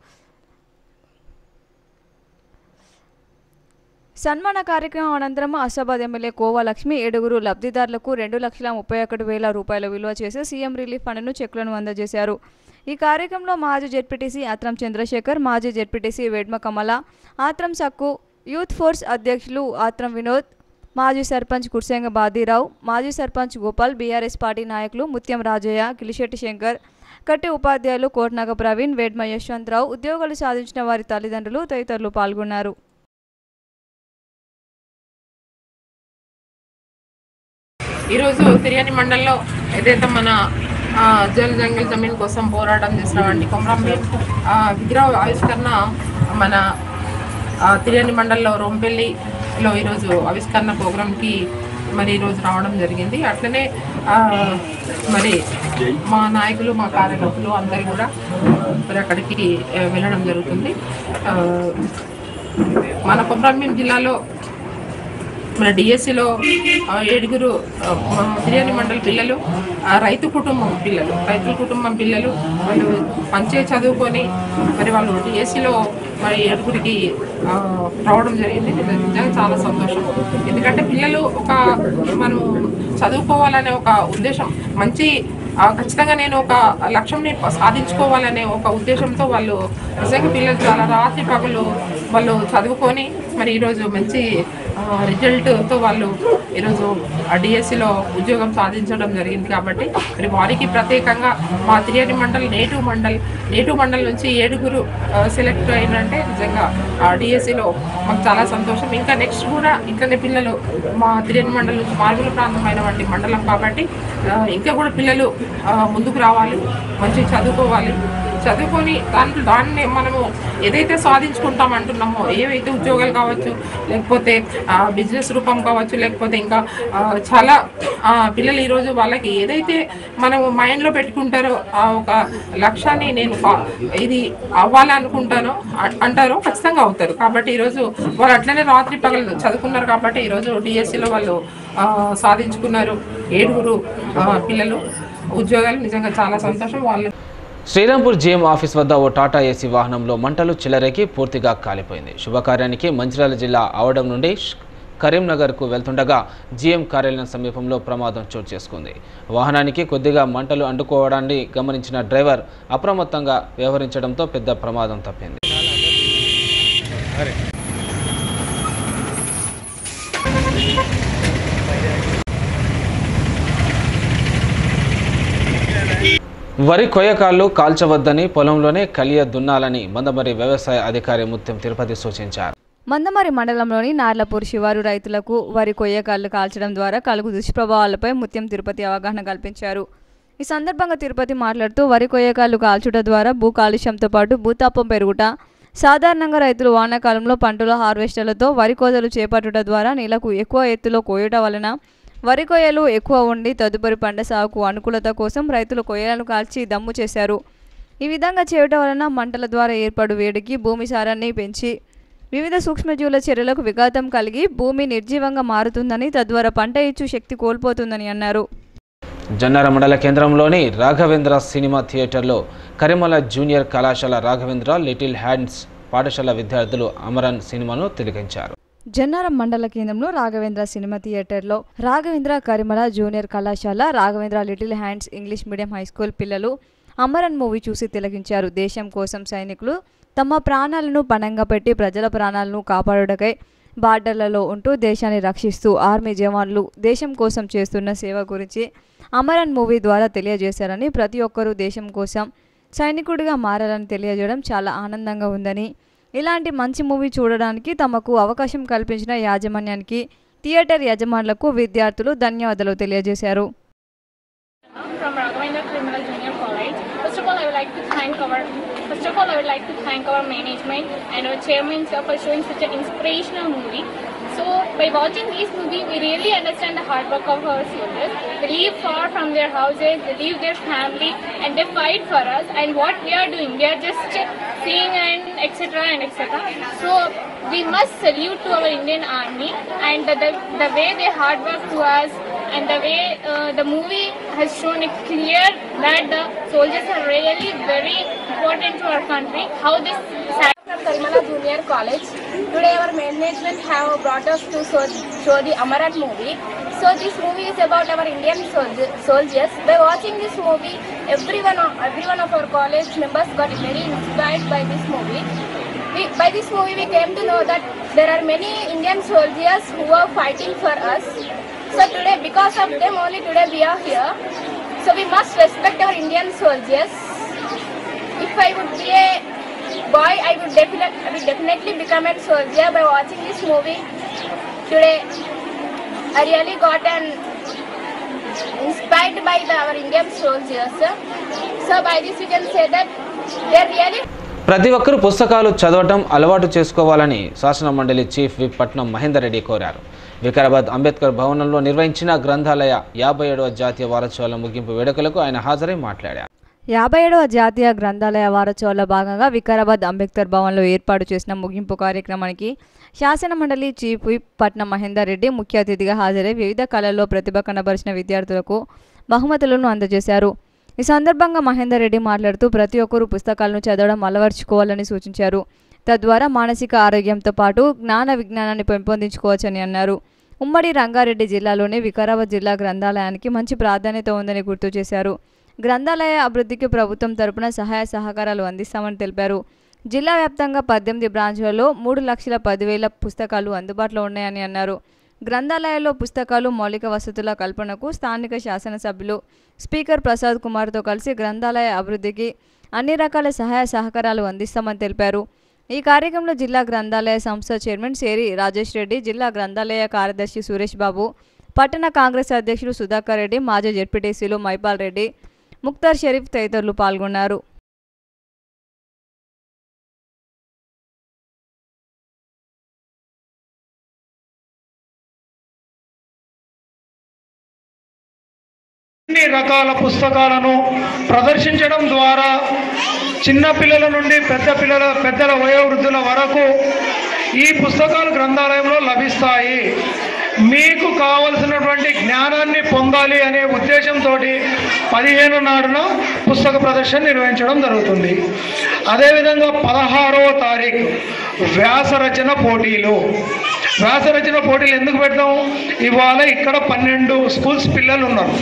సన్మాన కార్యక్రమం అనంతరం ఆసిఫాబాద్ ఎమ్మెల్యే కోవా లక్ష్మి 7 లబ్ధిదారులకు 2,31,000 రూపాయల విలువ చేసే సీఎం రిలీఫ్ ఫండ్ను చెక్కులను అందజేశారు. ఈ కార్యక్రమంలో మాజీ జెడ్పీటీసీ ఆత్రం చంద్రశేఖర్, మాజీ జెడ్పీటీసీ వేడ్మ కమల, ఆత్రం సక్కు, యూత్ ఫోర్స్ అధ్యక్షులు ఆత్రం వినోద్, మాజీ సర్పంచ్ కుర్సెంగ బాదీరావు, మాజీ సర్పంచ్ గోపాల్, బీఆర్ఎస్ పార్టీ నాయకులు ముత్యం రాజయ్య, కిలిశెట్టి శంకర్, కట్టి ఉపాధ్యాయులు కోట్నాగ ప్రవీణ్, వేడ్మ యశ్వంతరావు, ఉద్యోగాలు సాధించిన వారి తల్లిదండ్రులు తదితరులు పాల్గొన్నారు. ఈరోజు తిర్యాని మండలంలో ఏదైతే మన జల్ జంగల్ జమీన్ కోసం పోరాటం చేసినటువంటి కొమరంభీం విగ్రహ ఆవిష్కరణ మన తిర్యాని మండలంలో రోంపల్లిలో ఈరోజు ఆవిష్కరణ ప్రోగ్రాంకి మరి ఈరోజు రావడం జరిగింది. అట్లనే మరి మా నాయకులు మా కార్యకర్తలు అందరూ కూడా మరి అక్కడికి వెళ్ళడం జరుగుతుంది. మన కొమరంభీం జిల్లాలో మన డిఎస్సిలో 7 తిర్యాని మండలి పిల్లలు రైతుల కుటుంబం పిల్లలు వాళ్ళు మంచిగా చదువుకొని మరి వాళ్ళు డిఎస్సిలో మరి 7కి రావడం జరిగింది. నిజంగా చాలా సంతోషం. ఎందుకంటే పిల్లలు మనం చదువుకోవాలనే ఒక ఉద్దేశం, మంచి ఖచ్చితంగా నేను ఒక లక్ష్యంని సాధించుకోవాలనే ఒక ఉద్దేశంతో వాళ్ళు నిజంగా పిల్లలు చాలా రాత్రి పగలు వాళ్ళు చదువుకొని మరి ఈరోజు మంచి రిజల్ట్తో వాళ్ళు ఈరోజు డిఎస్సిలో ఉద్యోగం సాధించడం జరిగింది. కాబట్టి మరి వారికి ప్రత్యేకంగా మా తిర్యాని మండల్ నేటివ్ మండల్ నుంచి 7 సెలెక్ట్ అయినంటే నిజంగా డిఎస్సిలో మాకు చాలా సంతోషం. ఇంకా నెక్స్ట్ కూడా ఇట్లనే పిల్లలు మా తిర్యాని మండల్ నుంచి మారుమూల ప్రాంతమైనటువంటి మండలం కాబట్టి ఇంకా కూడా పిల్లలు ముందుకు రావాలి, మంచిగా చదువుకొని దాన్ని మనము ఏదైతే సాధించుకుంటాం అంటున్నామో, ఏవైతే ఉద్యోగాలు కావచ్చు, లేకపోతే బిజినెస్ రూపం కావచ్చు, లేకపోతే ఇంకా చాలా పిల్లలు ఈరోజు వాళ్ళకి ఏదైతే మనము మైండ్లో పెట్టుకుంటారో ఆ ఒక లక్ష్యాన్ని నేను ఇది అంటారో ఖచ్చితంగా అవుతారు. కాబట్టి ఈరోజు వాళ్ళు అట్లనే రాత్రి పగలు చదువుకున్నారు కాబట్టి ఈరోజు డిఎస్సిలో వాళ్ళు సాధించుకున్నారు. 7 పిల్లలు ఉద్యోగాలు. నిజంగా చాలా సంతోషం. వాళ్ళు శ్రీరాంపూర్ జీఎం ఆఫీస్ వద్ద ఓ టాటా ఏసీ వాహనంలో మంటలు చెలరేగి పూర్తిగా కాలిపోయింది. శుభకార్యానికి మంచిర్యాల జిల్లా ఆవడం నుండి కరీంనగర్కు వెళ్తుండగా జీఎం కార్యాలయం సమీపంలో ప్రమాదం చోటు చేసుకుంది. వాహనానికి కొద్దిగా మంటలు అంటుకోవడాన్ని గమనించిన డ్రైవర్ అప్రమత్తంగా వ్యవహరించడంతో పెద్ద ప్రమాదం తప్పింది. వరి కొయ్యకాళ్ళు కాల్చవద్దని పొలంలోనే కలియ దున్నాలని మందమరి వ్యవసాయ అధికారి ముత్యం తిరుపతి సూచించారు. మందమరి మండలంలోని నార్లపూర్ శివారు రైతులకు వరి కొయ్యకాళ్ళు కాల్చడం ద్వారా కలుగు దుష్ప్రభావాలపై ముత్యం తిరుపతి అవగాహన కల్పించారు. ఈ సందర్భంగా తిరుపతి మాట్లాడుతూ వరి కొయ్యకాళ్ళు కాల్చుట ద్వారా భూ కాలుష్యంతో పాటు భూతాపం పెరుగుట, సాధారణంగా రైతులు వానాకాలంలో పంటల హార్వెస్టర్లతో వరి కోతలు చేపట్టుట ద్వారా నీళ్లకు ఎక్కువ ఎత్తులో కోయట వలన వరి కొయ్యలు ఎక్కువ ఉండి తదుపరి పంట సాగుకు అనుకూలత కోసం రైతులు కొయ్యలను కాల్చి దమ్ము చేశారు. ఈ విధంగా చేయటం వలన మంటల ద్వారా ఏర్పడు వేడికి భూమి సారాన్ని పెంచి వివిధ సూక్ష్మజీవుల చర్యలకు విఘాతం కలిగి భూమి నిర్జీవంగా మారుతుందని, తద్వారా పంట ఇచ్చు శక్తి కోల్పోతుందని అన్నారు. జన్నార మండల కేంద్రంలోని రాఘవేంద్ర సినిమా థియేటర్లో కరిమల జూనియర్ కళాశాల రాఘవేంద్ర లిటిల్ హ్యాండ్స్ పాఠశాల విద్యార్థులు అమరన్ సినిమాను తిలకించారు. జన్నారం మండల కేంద్రంలో రాఘవేంద్ర సినిమా థియేటర్లో రాఘవేంద్ర కరిమల జూనియర్ కళాశాల Raghavendra little hands English medium high school పిల్లలు అమరన్ మూవీ చూసి తిలకించారు. దేశం కోసం సైనికులు తమ ప్రాణాలను పణంగా పెట్టి ప్రజల ప్రాణాలను కాపాడుటకై బార్డర్లలో ఉంటూ దేశాన్ని రక్షిస్తూ ఆర్మీ జవాన్లు దేశం కోసం చేస్తున్న సేవ గురించి అమరన్ మూవీ ద్వారా తెలియజేశారని, ప్రతి ఒక్కరూ దేశం కోసం సైనికుడిగా మారాలని తెలియజేయడం చాలా ఆనందంగా ఉందని, ఇలాంటి మంచి మూవీ చూడడానికి తమకు అవకాశం కల్పించిన యాజమాన్యానికి, థియేటర్ యజమానులకు విద్యార్థులు ధన్యవాదాలు తెలియజేశారు. From Raghavendra Criminal Junior College. First of all, I would like to thank our management and our chairman sir for showing such an inspirational movie. So, by watching this movie, we really understand the hard work of our soldiers. They live far from their houses, they leave their family, and they fight for us. And what we are doing, we are just seeing and etc. and etc. So, we must salute to our Indian Army and the way they hard work to us. And the way the movie has shown it clear that the soldiers are really very important to our country. How this from Karimala Junior College. Today our management have brought us to show the Amaran movie. So this movie is about our Indian soldiers. By watching this movie, everyone of our college members got very inspired by this movie. By this movie we came to know that there are many Indian soldiers who are fighting for us. So today, because of them only today we are here. So we must respect our Indian soldiers. If I would be a boy, I would definitely become a soldier. By watching this movie today, I really got inspired by our Indian soldiers. So by this we can say that they are really. ప్రతి ఒక్కరూ పుస్తకాలు చదవటం అలవాటు చేసుకోవాలని శాసన మండలి chief whip పట్నం మహేందర్ రెడ్డి కోరారు. వికారాబాద్ అంబేద్కర్ భవనంలో నిర్వహించిన గ్రంథాలయ 57వ జాతీయ వారోత్సవాల ముగింపు వేడుకలకు ఆయన హాజరై మాట్లాడారు. 57వ జాతీయ గ్రంథాలయ వారోత్సవాల్లో భాగంగా వికారాబాద్ అంబేద్కర్ భవన్లో ఏర్పాటు చేసిన ముగింపు కార్యక్రమానికి శాసన మండలి చీఫ్ విప్ పట్నం మహేందర్ రెడ్డి ముఖ్య అతిథిగా హాజరై వివిధ కళల్లో ప్రతిభ కనబరిచిన విద్యార్థులకు బహుమతులను అందజేశారు. ఈ సందర్భంగా మహేందర్ రెడ్డి మాట్లాడుతూ ప్రతి ఒక్కరూ పుస్తకాలను చదవడం అలవర్చుకోవాలని సూచించారు. తద్వారా మానసిక ఆరోగ్యంతో పాటు జ్ఞాన విజ్ఞానాన్ని పెంపొందించుకోవచ్చని అన్నారు. ఉమ్మడి రంగారెడ్డి జిల్లాలోని వికారాబాద్ జిల్లా గ్రంథాలయానికి మంచి ప్రాధాన్యత ఉందని గుర్తు చేశారు. గ్రంథాలయ అభివృద్ధికి ప్రభుత్వం తరపున సహాయ సహకారాలు అందిస్తామని తెలిపారు. జిల్లా వ్యాప్తంగా 18 బ్రాంచ్లలో 3,10,000 పుస్తకాలు అందుబాటులో ఉన్నాయని అన్నారు. గ్రంథాలయాల్లో పుస్తకాలు మౌలిక వసతుల కల్పనకు స్థానిక శాసనసభ్యులు స్పీకర్ ప్రసాద్ కుమార్తో కలిసి గ్రంథాలయ అభివృద్ధికి అన్ని రకాల సహాయ సహకారాలు అందిస్తామని తెలిపారు. ఈ కార్యక్రమంలో జిల్లా గ్రంథాలయ సంస్థ చైర్మన్ సేరి రాజేష్ రెడ్డి, జిల్లా గ్రంథాలయ కార్యదర్శి సురేష్ బాబు, పట్టణ కాంగ్రెస్ అధ్యక్షులు సుధాకర్ రెడ్డి, మాజీ జెడ్పీటీసీలు మైపాల్ రెడ్డి, ముక్తార్ షరీఫ్ తదితరులు పాల్గొన్నారు. అన్ని రకాల పుస్తకాలను ప్రదర్శించడం ద్వారా చిన్న పిల్లల నుండి పెద్దల వయోవృద్ధుల వరకు ఈ పుస్తకాలు గ్రంథాలయంలో లభిస్తాయి. మీకు కావలసినటువంటి జ్ఞానాన్ని పొందాలి అనే ఉద్దేశంతో 15 నాడున పుస్తక ప్రదర్శన నిర్వహించడం జరుగుతుంది. అదేవిధంగా 16వ తారీఖు వ్యాసరచన పోటీలు. వ్యాసరచన పోటీలు ఎందుకు పెడతాము? ఇవాళ ఇక్కడ 12 స్కూల్స్ పిల్లలు ఉన్నారు.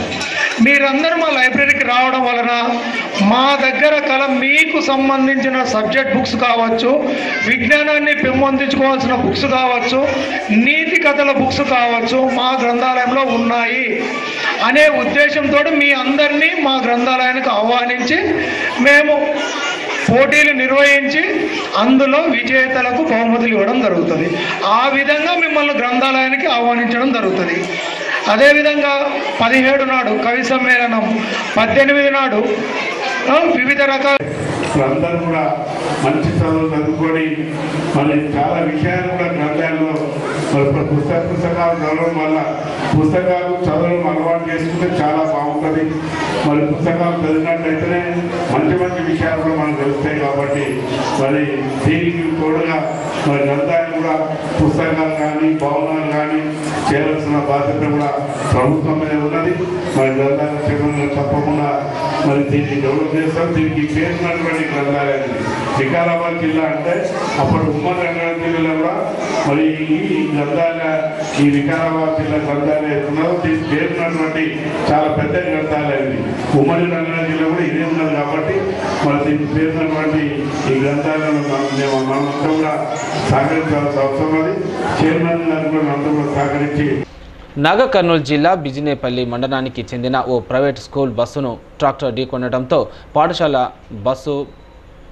మీరందరూ మా లైబ్రరీకి రావడం వలన మా దగ్గర మీకు సంబంధించిన సబ్జెక్ట్ బుక్స్ కావచ్చు, విజ్ఞానాన్ని పెంపొందించుకోవాల్సిన బుక్స్ కావచ్చు, నీతి కథల బుక్స్ కావచ్చు మా గ్రంథాలయంలో ఉన్నాయి అనే ఉద్దేశంతో మీ అందరినీ మా గ్రంథాలయానికి ఆహ్వానించి మేము పోటీలు నిర్వహించి అందులో విజేతలకు బహుమతులు ఇవ్వడం జరుగుతుంది. ఆ విధంగా మిమ్మల్ని గ్రంథాలయానికి ఆహ్వానించడం జరుగుతుంది. అదేవిధంగా 17 నాడు కవి సమ్మేళనం, 18 నాడు వివిధ రకాల అందరూ కూడా మంచి చదువు చదువుకొని మళ్ళీ చాలా విషయాలు కూడా గ్రంథాల్లో పుస్తకాలు చదవడం వల్ల పుస్తకాలు చదవడం అలవాటు చేసుకుంటే చాలా బాగుంటుంది. మరి పుస్తకాలు చదివినట్లయితేనే మంచి మంచి విషయాలు కూడా మనకు తెలుస్తాయి. కాబట్టి మరి దీనికి తోడుగా మరి గ్రంథాలు కూడా పుస్తకాలు కానీ భవనాలు కానీ చేయాల్సిన బాధ్యత కూడా ప్రభుత్వం మీద ఉన్నది. మరి గ్రంథాల క్షేత్రంలో తప్పకుండా మరి దీన్ని డెవలప్ చేస్తాం. దీనికి పేరున్నటువంటి గ్రంథాలయం వికారాబాద్ జిల్లా అంటే అప్పుడు ఉమ్మడి రంగారెడ్డి జిల్లాలో కూడా మరి ఈ వికారాబాద్ జిల్లా గ్రంథాలయం ఉన్నదో దీనికి పేరున్నటువంటి చాలా పెద్ద గ్రంథాలయం ఇది. ఉమ్మడి రంగారెడ్డి జిల్లా కూడా ఇదే ఉన్నది కాబట్టి మరి దీనికి పేరున్నటువంటి ఈ గ్రంథాలయం మనంతా కూడా సహకరించాల్సిన అవసరం అది. చైర్మన్ గారు కూడా మనంతా కూడా సహకరించి నాగర్ కర్నూలు జిల్లా బిజినేపల్లి మండలానికి చెందిన ఓ ప్రైవేట్ స్కూల్ బస్సును ట్రాక్టర్ ఢీకొనడంతో పాఠశాల బస్సు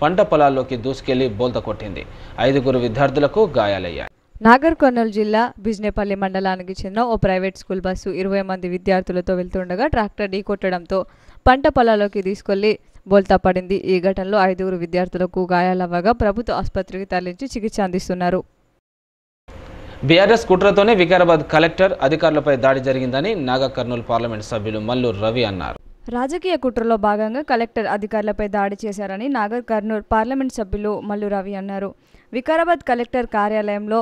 పంట పొలాల్లోకి దూసుకెళ్లి బోల్తా కొట్టింది. 5 విద్యార్థులకు గాయాలయ్యాయి. నాగర్ కర్నూలు జిల్లా బిజినేపల్లి మండలానికి చెందిన ఓ ప్రైవేట్ స్కూల్ బస్సు 20 మంది విద్యార్థులతో వెళ్తుండగా ట్రాక్టర్ ఢీకొట్టడంతో పంట పొలాల్లోకి తీసుకెళ్లి బోల్తా పడింది. ఈ ఘటనలో 5 విద్యార్థులకు గాయాలవ్వగా ప్రభుత్వ ఆసుపత్రికి తరలించి చికిత్స అందిస్తున్నారు. బీఆర్ఎస్ కుట్రతోనే వికారాబాద్ కలెక్టర్ అధికారులపై దాడి జరిగిందని నాగర్ కర్నూలు పార్లమెంట్ సభ్యులు మల్లు రవి అన్నారు. రాజకీయ కుట్రలో భాగంగా కలెక్టర్ అధికారులపై దాడి చేశారని నాగర్ కర్నూలు పార్లమెంట్ సభ్యులు మల్లు రవి అన్నారు. వికారాబాద్ కలెక్టర్ కార్యాలయంలో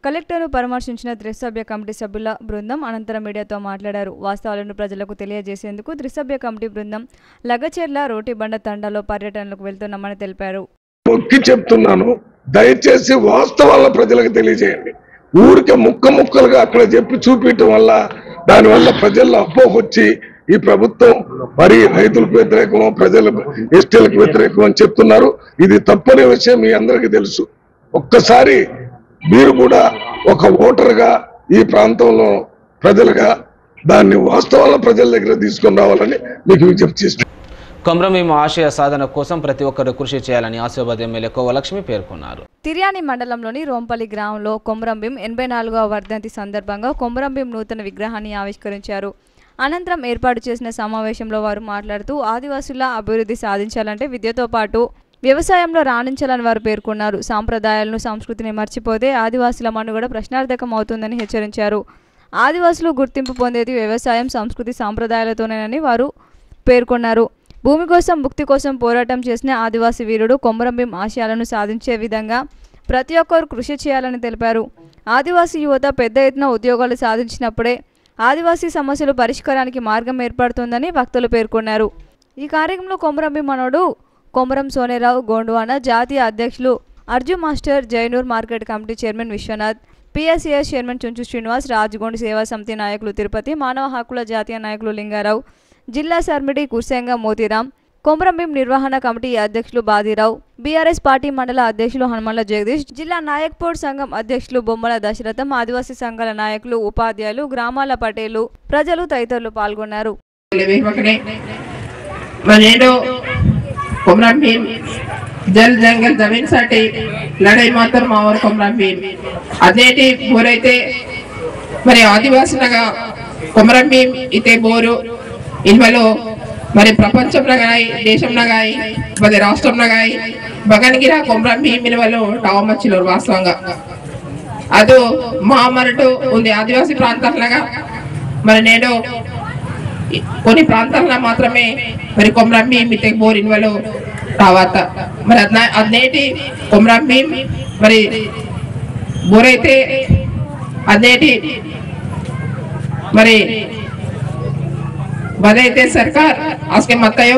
కలెక్టర్ను పరామర్శించిన త్రిసభ్య కమిటీ సభ్యుల బృందం అనంతరం మీడియాతో మాట్లాడారు. వాస్తవాలను ప్రజలకు తెలియజేసేందుకు త్రిసభ్య కమిటీ బృందం లగచెర్ల రోటిబండ తండాలో పర్యటనలకు వెళ్తున్నామని తెలిపారు. చెప్తున్నాను, దయచేసి వాస్తవాలను ప్రజలకు తెలియజేయండి. ఊరికే ముక్కలుగా అక్కడ చెప్పి చూపించడం వల్ల దానివల్ల ప్రజల్లో అపోహొచ్చి ఈ ప్రభుత్వం మరి రైతులకు వ్యతిరేకమో ప్రజలకు ఎస్టీలకు వ్యతిరేకమో అని చెప్తున్నారు. ఇది తప్పనే విషయం మీ అందరికీ తెలుసు. ఒక్కసారి మీరు కూడా ఒక ఓటర్గా ఈ ప్రాంతంలో ప్రజలుగా దాన్ని వాస్తవాల ప్రజల దగ్గర తీసుకొని రావాలని మీకు విజ్ఞప్తి చేస్తున్నాను. కొమ్రంభీం ఆశయ సాధన కోసం ప్రతి ఒక్కరూ కృషి చేయాలని ఆసిఫాబాద్ ఎమ్మెల్యే కోవలక్ష్మి పేర్కొన్నారు. తిర్యాని మండలంలోని రోంపల్లి గ్రామంలో కొమ్రంభీం 84వ వర్ధంతి సందర్భంగా కొమ్రంభీం నూతన విగ్రహాన్ని ఆవిష్కరించారు. అనంతరం ఏర్పాటు చేసిన సమావేశంలో వారు మాట్లాడుతూ ఆదివాసుల అభివృద్ధి సాధించాలంటే విద్యతో పాటు వ్యవసాయంలో రాణించాలని వారు పేర్కొన్నారు. సాంప్రదాయాలను సంస్కృతిని మర్చిపోతే ఆదివాసుల మనుగడ ప్రశ్నార్థకం అవుతుందని హెచ్చరించారు. ఆదివాసులు గుర్తింపు పొందేది వ్యవసాయం, సంస్కృతి, సాంప్రదాయాలతోనేనని వారు పేర్కొన్నారు. భూమి కోసం ముక్తి కోసం పోరాటం చేసిన ఆదివాసీ వీరుడు కొమ్రంభీం ఆశయాలను సాధించే విధంగా ప్రతి ఒక్కరూ కృషి చేయాలని తెలిపారు. ఆదివాసీ యువత పెద్ద ఎత్తున ఉద్యోగాలు సాధించినప్పుడే ఆదివాసీ సమస్యలు పరిష్కారానికి మార్గం ఏర్పడుతుందని వక్తలు పేర్కొన్నారు. ఈ కార్యక్రమంలో కొమ్రంభీం మనోడు కొమరం సోనేరావు గోండువాన, జాతీయ అధ్యక్షులు Arjun master, Jainoor market committee chairman Vishwanath, PSCS chairman Chunchu Srinivas, Rajgond Seva Samiti నాయకులు తిరుపతి, మానవ హక్కుల జాతీయ నాయకులు లింగారావు, జిల్లా సర్మిడి కుర్సెంగ మోతీరాం, కొమ్రంభీం నిర్వహణ కమిటీ అధ్యక్షులు బాదీరావు, బీఆర్ఎస్ పార్టీ మండల అధ్యక్షులు హనుమల్ల జగదీష్, జిల్లా నాయక్పూర్ సంఘం అధ్యక్షులు బొమ్మల దశరథం, ఆదివాసీ సంఘాల నాయకులు, ఉపాధ్యాయులు, గ్రామాల పటేలు, ప్రజలు తదితరులు పాల్గొన్నారు. కొమ్రంభీం జల్ జంగల్ జమీన్साठी లడై మాత్రం మావర్ కొమ్రంభీం అదేటి బోరైతే మరి ఆదివాసులుగా కొమ్రంభీం ఇతే బోరు ఇన్వలో మరి ప్రపంచంలో గాయి దేశంలో గాయి మరి రాష్ట్రంలో గాయి బగన్గిర కొమ్రంభీం ఇన్వలో టావమచ్చిలో వాస్తవంగా అది మహామరటు ఉంది ఆదివాసీ ప్రాంతాలుగా మరి నేను కొన్ని ప్రాంతాల్లో మాత్రమే మరి కొమ్రంభీం ఇతే బోర్ ఇన్వలో తర్వాత మరి అదేటి కొమ్రంభీం మరి బోరైతే అదేటి మరి बदलते सरकार उसके मतयो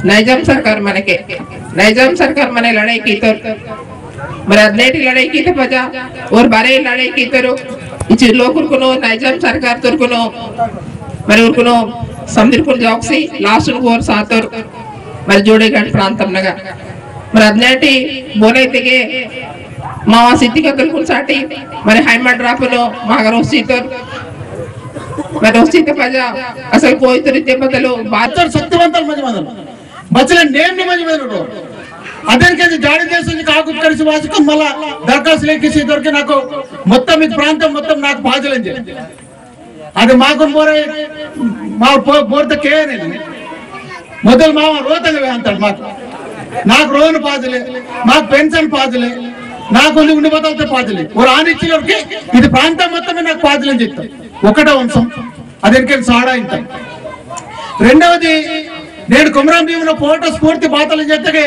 नैजाम सरकार मने के नैजाम सरकार मने लड़ाई की तो मरे अदनेटी लड़ाई की तो बजा और बारे लड़ाई की तो इच लोकुल को नैजाम सरकार तुर को మరి ఉరుకులో సముద్రపుల్ జాక్సి లాస్ట్ కోర్ సాతర్ మరి జోడేఘాట్ ప్రాంతంలో మరి అద్నాటి బోనైతేగే మా సిద్ధి కదులుకుని సాటి మరి హైమండ్ రాపులో మాగా రోసితర్ మరి రోసిత ప్రజా అసలు కోయితరితే బదులు బాతర్ సత్యవంతుల మంది బచ్చల నేమ్ ని మంది అదేంటి జాడి చేసి కాకు కలిసి వాసుకొని మళ్ళా దరఖాస్తు లేకేసి దొరికి నాకు మొత్తం ఈ ప్రాంతం మొత్తం నాకు బాధ్యులని అది మాకు మా పోర్తకే అనేది మొదలు మామ రోతంగా అంటాడు మాకు నాకు రోడ్డు పాదులే మాకు పెన్షన్ పాదులే నాకు ఉండి బదలతో పాదులే ఓ రానిచ్చేవారికి ఇది ప్రాంతం మొత్తమే నాకు పాదులని చెప్తాం ఒకటో అంశం అదేంటి సాడా ఇంత రెండవది నేను కుమరం భీములో ఫోటో స్ఫూర్తి బాతలు చెత్తగే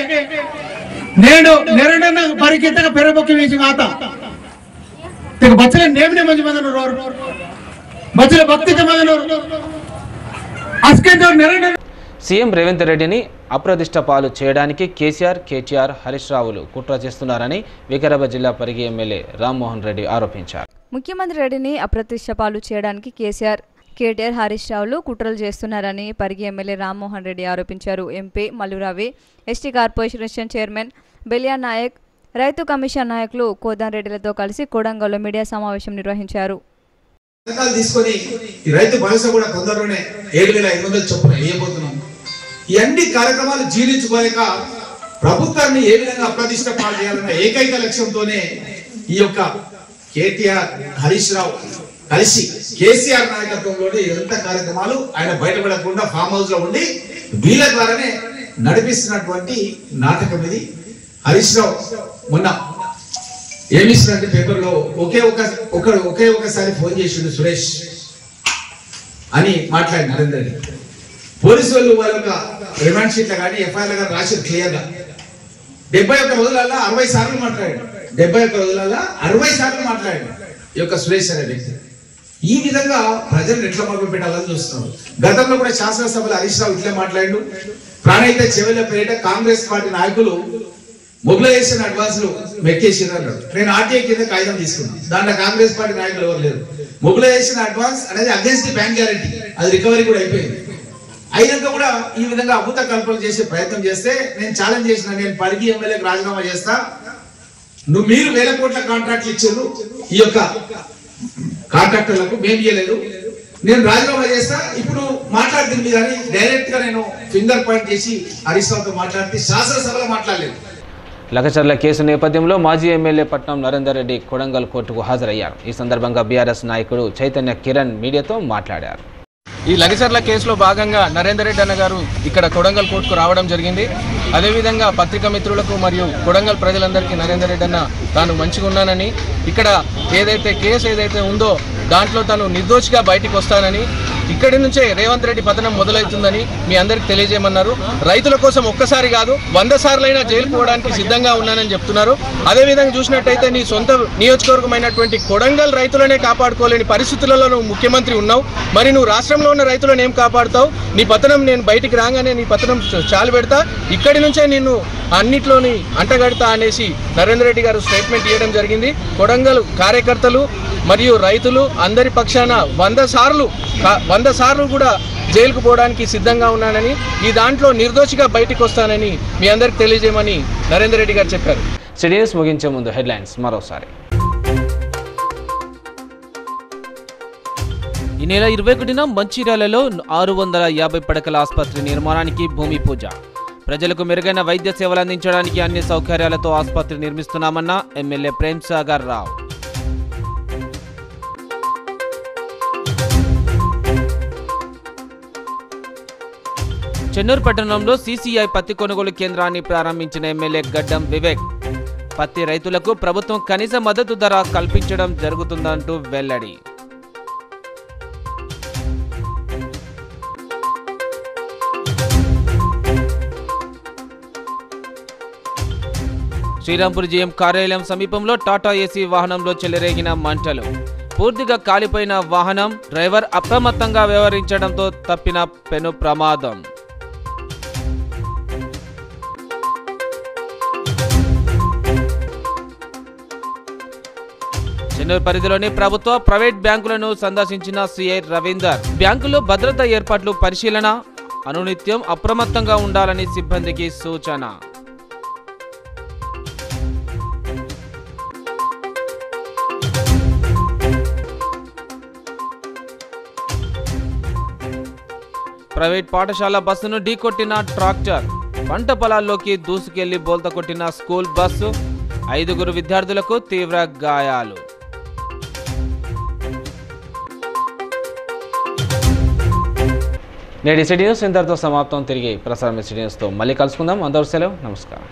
నేను నెరడన్న పరికితగా పెరబొక్కి వేసి ఆత బచ్చల నేమినే మంచి మంది బచ్చల భక్తి సీఎం రేవంత్ రెడ్డిని అప్రదిష్ట పాలు చేయడానికి కేటీఆర్ హరీష్ రావులు కుట్ర చేస్తున్నారని వికారాబాద్ జిల్లా పరిగి ఎమ్మెల్యే రామ్మోహన్ రెడ్డి ఆరోపించారు. ముఖ్యమంత్రి రెడ్డిని అప్రతిష్ట పాలు చేయడానికి కేటీఆర్ హరీష్ రావులు కుట్రలు చేస్తున్నారని పరిగి ఎమ్మెల్యే రామ్మోహన్ రెడ్డి ఆరోపించారు. MP Mallu Ravi, ST corporation chairman Beliya Naik, రైతు కమిషన్ నాయకులు కోదాన్ రెడ్డిలతో కలిసి కొడంగల్లో మీడియా సమావేశం నిర్వహించారు. తీసుకొని ఈ రైతు భరోసా కూడా తొందరలోనే 7,500 చొప్పున వేయబోతున్నాం. ఈ అన్ని కార్యక్రమాలు జీర్ణించుకోలేక ప్రభుత్వాన్ని ఏ విధంగా అప్రతిష్ట పాలు చేయాలన్న ఏకైక లక్ష్యంతోనే ఈ యొక్క కేటీఆర్ హరీష్ రావు కలిసి కేసీఆర్ నాయకత్వంలోనే ఇదంతా కార్యక్రమాలు ఆయన బయటపడకుండా ఫామ్ హౌస్ లో ఉండి వీళ్ళ ద్వారానే నడిపిస్తున్నటువంటి నాటకం ఇది. హరీష్ రావు మొన్న ఏమిస్తున్నట్టు పేపర్లో ఒకే ఒకసారి ఫోన్ చేసిండు సురేష్ అని మాట్లాడి నరేంద్ర రెడ్డి. పోలీసు వాళ్ళు వాళ్ళ యొక్క రిమాండ్ షీట్ల కానీ ఎఫ్ఐఆర్ కానీ రాశారు క్లియర్గా. 71 రోజులలో 60 సార్లు మాట్లాడాడు. 71 రోజులలో 60 సార్లు మాట్లాడాడు ఈ యొక్క సురేష్ అనే వ్యక్తి. ఈ విధంగా ప్రజలను ఎట్లా మభ్య పెట్టాలని చూస్తున్నారు. గతంలో కూడా శాసనసభలో హరీష్ రావు ఇట్లే మాట్లాడు. ప్రాణైతే చెవెల పేరిట కాంగ్రెస్ పార్టీ నాయకులు మొబిలైజేషన్ అడ్వాన్స్లు మెక్కేసారు అన్నాడు. నేను ఆర్టీఐ కింద కాగితం తీసుకున్నాను. దాంట్లో కాంగ్రెస్ పార్టీ నాయకులు ఎవరు లేరు. మొబిలైజేషన్ అడ్వాన్స్ అనేది అగేన్స్ట్ ది బ్యాంక్ గ్యారంటీ, అది రికవరీ కూడా అయిపోయింది. అయినాక కూడా ఈ విధంగా అభూత కల్పన చేసే ప్రయత్నం చేస్తే నేను ఛాలెంజ్ చేసిన, నేను పరిగి ఎమ్మెల్యేకి రాజీనామా చేస్తా, మీరు 1000 కోట్ల కాంట్రాక్ట్లు ఇచ్చారు ఈ యొక్క కాంట్రాక్టర్లకు, మేము ఇవ్వలేదు, నేను రాజీనామా చేస్తా, ఇప్పుడు మాట్లాడుతుంది మీరు అని డైరెక్ట్ గా నేను ఫింగర్ పాయింట్ చేసి హరీష్ రావుతో మాట్లాడితే శాసనసభలో మాట్లాడలేదు. లగచర్ల కేసు నేపథ్యంలో మాజీ ఎమ్మెల్యే పట్నం నరేందర్ రెడ్డి కొడంగల్ కోర్టుకు హాజరయ్యారు. ఈ సందర్భంగా బీఆర్ఎస్ నాయకుడు చైతన్య కిరణ్ మీడియాతో మాట్లాడారు. ఈ లగచర్ల కేసులో భాగంగా నరేందర్ రెడ్డి అన్న గారు ఇక్కడ కొడంగల్ కోర్టుకు రావడం జరిగింది. అదేవిధంగా పత్రికా మిత్రులకు మరియు కొడంగల్ ప్రజలందరికీ నరేందర్ రెడ్డి అన్న తాను మంచిగా ఉన్నానని, ఇక్కడ కేసు ఏదైతే ఉందో దాంట్లో తను నిర్దోషిగా బయటికి వస్తానని, ఇక్కడి నుంచే రేవంత్ రెడ్డి పతనం మొదలవుతుందని మీ అందరికి తెలియజేయమన్నారు. రైతుల కోసం ఒక్కసారి కాదు 100 సార్లైనా జైలుకు పోవడానికి సిద్ధంగా ఉన్నానని చెప్తున్నారు. అదేవిధంగా చూసినట్టయితే నీ సొంత నియోజకవర్గమైనటువంటి కొడంగల్ రైతులనే కాపాడుకోలేని పరిస్థితులలో నువ్వు ముఖ్యమంత్రి ఉన్నావు. మరి నువ్వు రాష్ట్రంలో ఉన్న రైతులను ఏం కాపాడుతావు? నీ పతనం నేను బయటికి రాగానే నీ పతనం చాలు పెడతా, ఇక్కడి నుంచే నిన్ను అన్నిట్లోని అంటగడతా అనేసి నరేందర్ రెడ్డి గారు స్టేట్మెంట్ ఇవ్వడం జరిగింది. కొడంగల్ కార్యకర్తలు మరియు రైతులు అందరి పక్షాన 100 సార్లు కూడా జైలుకు పోవడానికి సిద్ధంగా ఉన్నానని, ఈ దాంట్లో నిర్దోషిగా బయటికి వస్తానని మీ అందరికి తెలియజేయమని నరేందర్ రెడ్డి గారు చెప్పారు. సిడీఎస్ ముగించే ముందు హెడ్లైన్స్ మరోసారి. ఈ నెల 21న మంచిర్యాలలో 650 పడకల ఆసుపత్రి నిర్మాణానికి భూమి పూజ. ప్రజలకు మెరుగైన వైద్య సేవలు అందించడానికి అన్ని సౌకర్యాలతో ఆసుపత్రి నిర్మిస్తున్నామన్న ఎమ్మెల్యే ప్రేమ్సాగర్ రావు. చెన్నూరు పట్టణంలో సీసీఐ పత్తి కొనుగోలు కేంద్రాన్ని ప్రారంభించిన ఎమ్మెల్యే గడ్డం వివేక్. పత్తి రైతులకు ప్రభుత్వం కనీస మద్దతు ధర కల్పించడం జరుగుతుందంటూ వెల్లడి. శ్రీరాంపూర్ జీఎం కార్యాలయం సమీపంలో టాటా ఏసీ వాహనంలో చెలరేగిన మంటలు. పూర్తిగా కాలిపోయిన వాహనం, డ్రైవర్ అప్రమత్తంగా వ్యవహరించడంతో తప్పిన పెను ప్రమాదం. చెన్నూరు పరిధిలోని ప్రభుత్వ ప్రైవేట్ బ్యాంకులను సందర్శించిన సిఐ రవీందర్ బ్యాంకులో భద్రతా ఏర్పాట్లు పరిశీలన, అనునిత్యం అప్రమత్తంగా ఉండాలని సిబ్బందికి సూచన. ప్రైవేట్ పాఠశాల బస్సును ఢీకొట్టిన ట్రాక్టర్, పంట పొలాల్లోకి దూసుకెళ్లి బోల్తా కొట్టిన స్కూల్ బస్సు, 5 విద్యార్థులకు తీవ్ర గాయాలు. నేటి సిటీ న్యూస్ ఇంతటితో సమాప్తం. తిరిగి ప్రసారం సిటీ న్యూస్తో మళ్ళీ కలుసుకుందాం. అందరూ సెలవు. నమస్కారం.